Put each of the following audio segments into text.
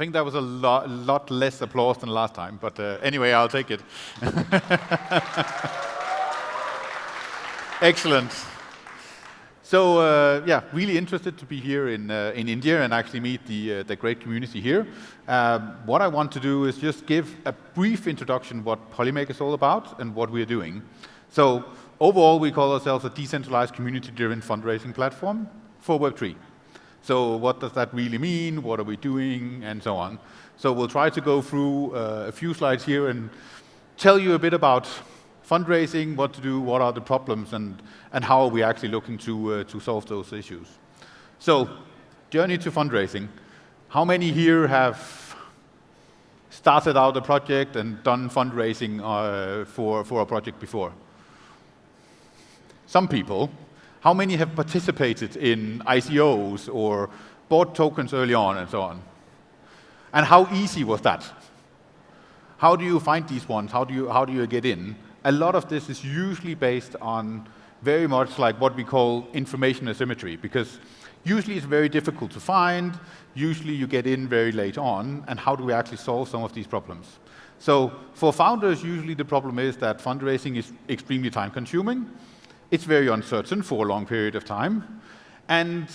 think that was a lot less applause than last time, but anyway, I'll take it. Excellent. So yeah, really interested to be here in India and actually meet the great community here. What I want to do is just give a brief introduction what Polimec is all about and what we're doing. So overall, we call ourselves a decentralized community-driven fundraising platform for Web3. So what does that really mean? What are we doing? And so on. So we'll try to go through a few slides here and tell you a bit about fundraising, what to do, what are the problems, and how are we actually looking to solve those issues. So, journey to fundraising. How many here have started out a project and done fundraising for a project before? Some people. How many have participated in ICOs or bought tokens early on and so on? And how easy was that? How do you find these ones? How do you get in? A lot of this is usually based on very much like what we call information asymmetry, because usually it's very difficult to find, usually you get in very late on, and how do we actually solve some of these problems? So for founders, usually the problem is that fundraising is extremely time-consuming, it's very uncertain for a long period of time, and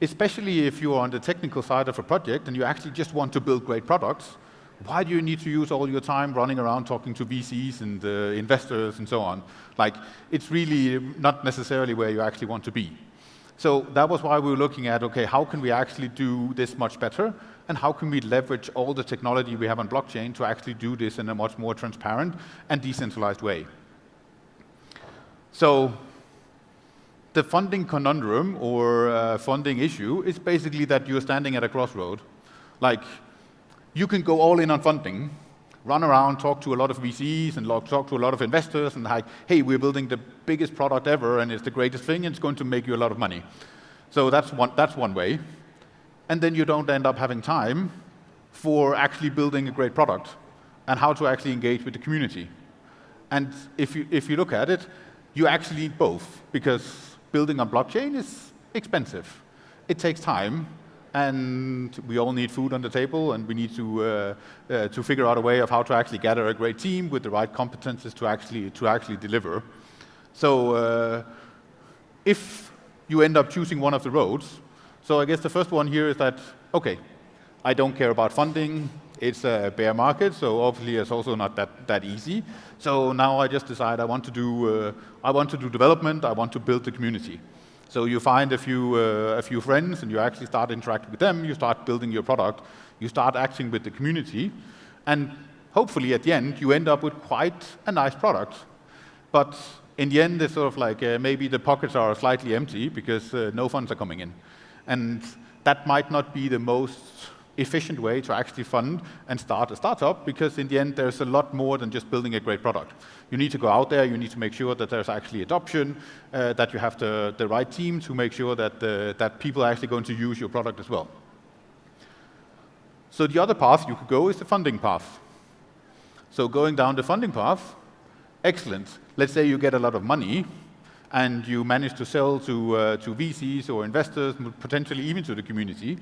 especially if you are on the technical side of a project and you actually just want to build great products, why do you need to use all your time running around talking to VCs and investors and so on? Like, it's really not necessarily where you actually want to be. So that was why we were looking at, okay, how can we actually do this much better? And how can we leverage all the technology we have on blockchain to actually do this in a much more transparent and decentralized way? So the funding conundrum or funding issue is basically that you're standing at a crossroad. Like, you can go all in on funding, run around, talk to a lot of VCs and talk to a lot of investors and like, hey, we're building the biggest product ever and it's the greatest thing and it's going to make you a lot of money. So that's one way. And then you don't end up having time for actually building a great product and how to actually engage with the community. And if you look at it, you actually need both, because building on blockchain is expensive. It takes time. And we all need food on the table, and we need to figure out a way of how to actually gather a great team with the right competences to actually deliver. So if you end up choosing one of the roads, so I guess the first one here is that, okay, I don't care about funding, it's a bear market, so obviously it's also not that easy. So now I just decide I want to do development, I want to build the community. So you find a few friends and you actually start interacting with them, you start building your product, you start acting with the community, and hopefully at the end you end up with quite a nice product. But in the end it's sort of like maybe the pockets are slightly empty because no funds are coming in. And that might not be the most efficient way to actually fund and start a startup, because in the end there's a lot more than just building a great product. You need to go out there, you need to make sure that there's actually adoption, that you have the right team to make sure that people are actually going to use your product as well. So the other path you could go is the funding path. So going down the funding path, excellent. Let's say you get a lot of money and you manage to sell to VCs or investors, potentially even to the community,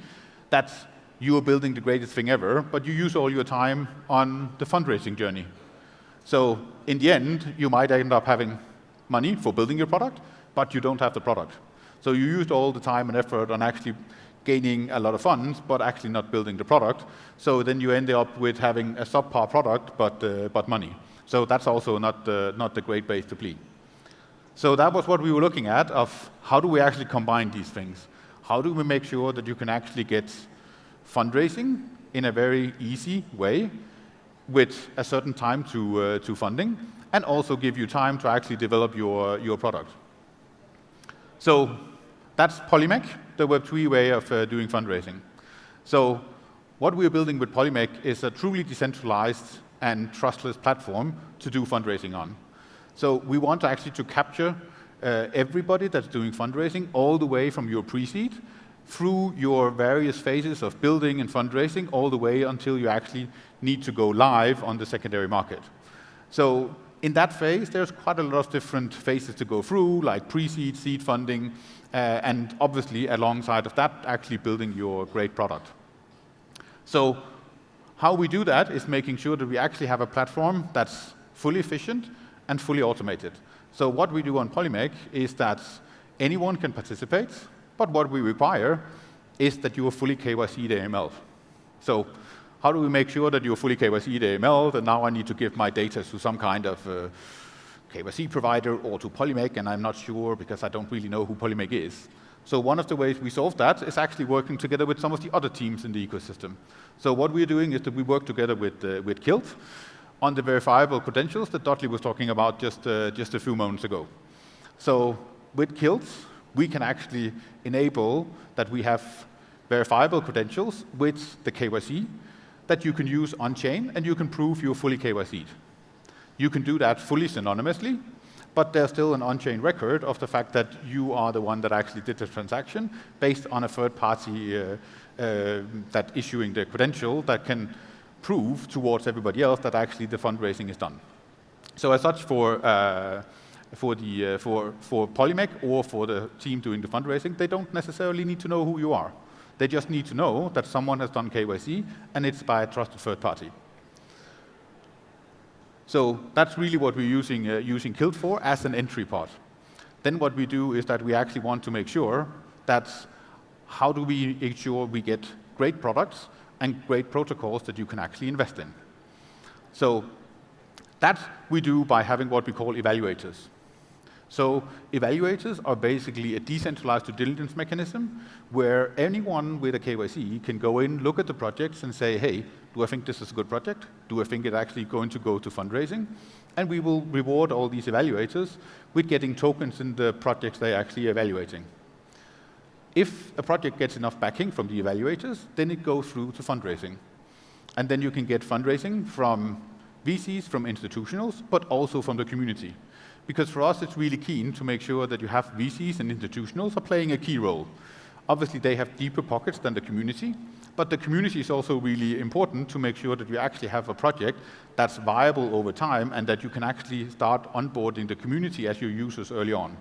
that's you are building the greatest thing ever, but you use all your time on the fundraising journey. So in the end, you might end up having money for building your product, but you don't have the product. So you used all the time and effort on actually gaining a lot of funds, but actually not building the product. So then you end up with having a subpar product, but money. So that's also not the great base to play. So that was what we were looking at, of how do we actually combine these things? How do we make sure that you can actually get fundraising in a very easy way with a certain time to funding, and also give you time to actually develop your product. So that's Polimec, the Web3 way of doing fundraising. So what we're building with Polimec is a truly decentralized and trustless platform to do fundraising on. So we want actually to capture everybody that's doing fundraising all the way from your pre-seed through your various phases of building and fundraising, all the way until you actually need to go live on the secondary market. So in that phase, there's quite a lot of different phases to go through, like pre-seed, seed funding, and obviously alongside of that, actually building your great product. So how we do that is making sure that we actually have a platform that's fully efficient and fully automated. So what we do on Polimec is that anyone can participate, but what we require is that you are fully KYC'd AML. So how do we make sure that you're fully KYC'd AML, that now I need to give my data to some kind of KYC provider or to Polimec, and I'm not sure because I don't really know who Polimec is. So one of the ways we solve that is actually working together with some of the other teams in the ecosystem. So what we're doing is that we work together with Kilt on the verifiable credentials that Dudley was talking about just a few moments ago. So with Kilt, we can actually enable that we have verifiable credentials with the KYC that you can use on-chain, and you can prove you're fully KYC'd. You can do that fully synonymously, but there's still an on-chain record of the fact that you are the one that actually did the transaction based on a third party that issuing the credential that can prove towards everybody else that actually the fundraising is done. So as such, for Polimec or for the team doing the fundraising, they don't necessarily need to know who you are. They just need to know that someone has done KYC and it's by a trusted third party. So that's really what we're using Kilt for as an entry pod. Then what we do is that we actually want to make sure that how do we ensure we get great products and great protocols that you can actually invest in. So that we do by having what we call evaluators. So evaluators are basically a decentralized due diligence mechanism where anyone with a KYC can go in, look at the projects and say, hey, do I think this is a good project? Do I think it's actually going to go to fundraising? And we will reward all these evaluators with getting tokens in the projects they're actually evaluating. If a project gets enough backing from the evaluators, then it goes through to fundraising. And then you can get fundraising from VCs, from institutionals, but also from the community. Because for us, it's really keen to make sure that you have VCs and institutionals are playing a key role. Obviously, they have deeper pockets than the community, but the community is also really important to make sure that you actually have a project that's viable over time and that you can actually start onboarding the community as your users early on.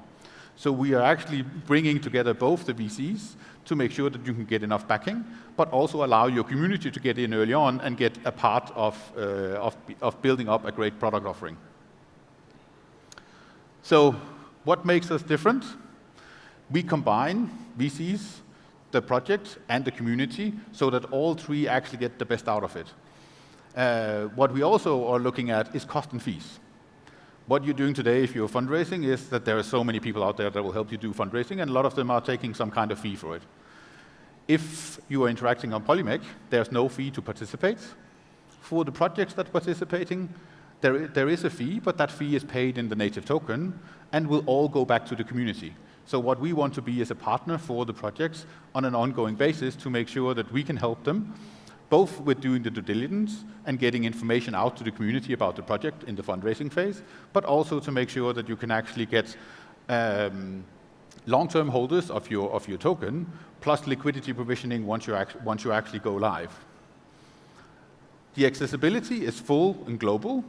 So we are actually bringing together both the VCs to make sure that you can get enough backing, but also allow your community to get in early on and get a part of building up a great product offering. So what makes us different? We combine VCs, the project, and the community so that all three actually get the best out of it. What we also are looking at is cost and fees. What you're doing today if you're fundraising is that there are so many people out there that will help you do fundraising, and a lot of them are taking some kind of fee for it. If you are interacting on Polimec, there's no fee to participate. For the projects that are participating, there is a fee, but that fee is paid in the native token and will all go back to the community. So what we want to be is a partner for the projects on an ongoing basis to make sure that we can help them, both with doing the due diligence and getting information out to the community about the project in the fundraising phase, but also to make sure that you can actually get long-term holders of your token, plus liquidity provisioning once you actually go live. The accessibility is full and global,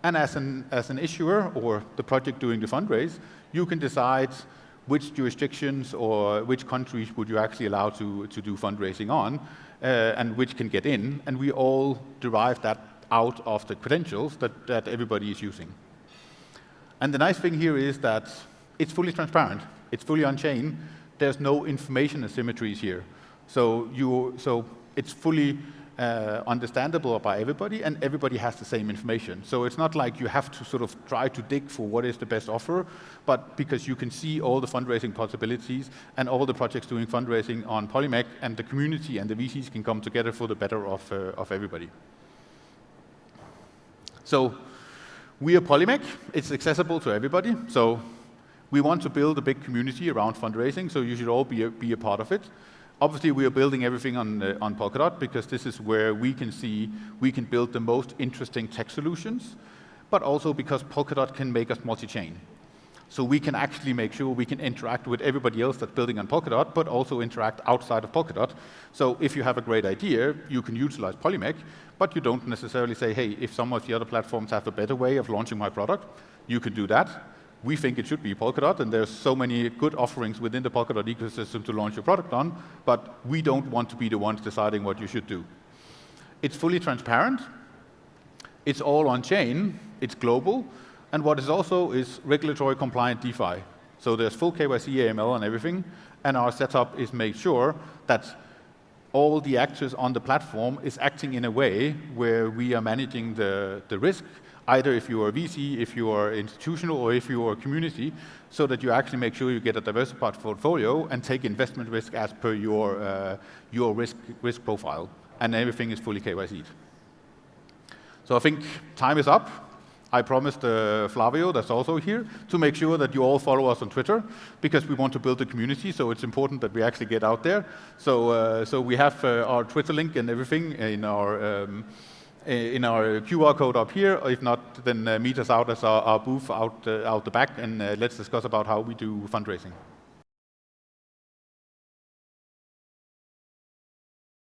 and as an issuer or the project doing the fundraise, you can decide which jurisdictions or which countries would you actually allow to do fundraising on, and which can get in, and we all derive that out of the credentials that everybody is using. And the nice thing here is that it's fully transparent, it's fully on-chain, there's no information asymmetries here. So it's fully understandable by everybody, and everybody has the same information. So it's not like you have to sort of try to dig for what is the best offer, but because you can see all the fundraising possibilities and all the projects doing fundraising on Polimec, and the community and the VCs can come together for the better of everybody. So we are Polimec. It's accessible to everybody. So we want to build a big community around fundraising, so you should all be a part of it. Obviously, we are building everything on Polkadot because this is where we can build the most interesting tech solutions, but also because Polkadot can make us multi-chain. So we can actually make sure we can interact with everybody else that's building on Polkadot, but also interact outside of Polkadot. So if you have a great idea, you can utilize Polimec, but you don't necessarily say, hey, if some of the other platforms have a better way of launching my product, you can do that. We think it should be Polkadot, and there's so many good offerings within the Polkadot ecosystem to launch your product on, but we don't want to be the ones deciding what you should do. It's fully transparent. It's all on-chain. It's global. And what is also is regulatory compliant DeFi. So there's full KYC, AML, and everything. And our setup is make sure that all the actors on the platform is acting in a way where we are managing the risk, either if you are a VC, if you are institutional, or if you are a community, so that you actually make sure you get a diversified portfolio and take investment risk as per your risk profile. And everything is fully KYC'd. So I think time is up. I promised Flavio, that's also here, to make sure that you all follow us on Twitter, because we want to build a community, so it's important that we actually get out there. So we have our Twitter link and everything in our QR code up here. If not, then meet us out as our booth out the back, and let's discuss about how we do fundraising.